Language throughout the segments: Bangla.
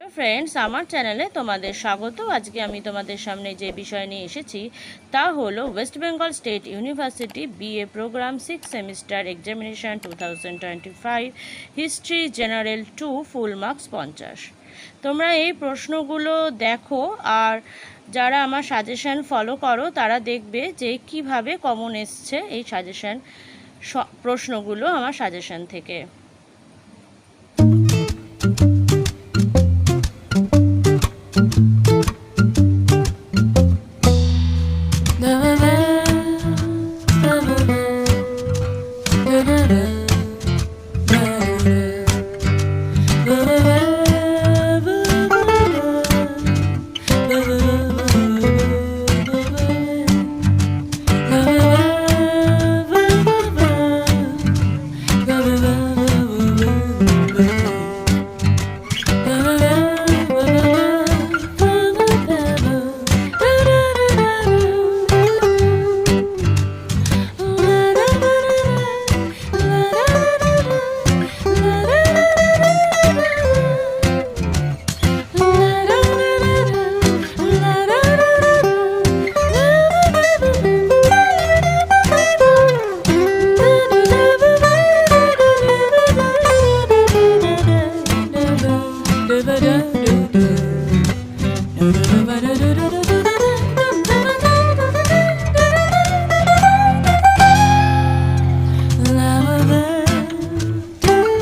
তো ফ্রেন্ডস, আমার চ্যানেলে তোমাদের স্বাগত। আজকে আমি তোমাদের সামনে যে বিষয় নিয়ে এসেছি তা হলো West Bengal state university BA programme 6 semester examination 2025 history general 2 full marks 50। তোমরা এই প্রশ্নগুলো দেখো, আর যারা আমার সাজেশান ফলো করো তারা দেখবে যে কিভাবে কমন এসছে এই সাজেশান প্রশ্নগুলো আমার সাজেশান থেকে।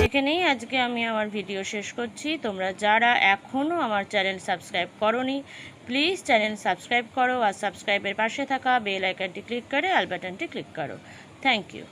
এখানেই আজকে আমি আমার ভিডিও শেষ করছি। তোমরা যারা এখনও আমার চ্যানেল সাবস্ক্রাইব করোনি, প্লিজ চ্যানেল সাবস্ক্রাইব করো আর সাবস্ক্রাইবের পাশে থাকা বেল আইকনটি ক্লিক করে অল বাটনটি ক্লিক করো। Thank you.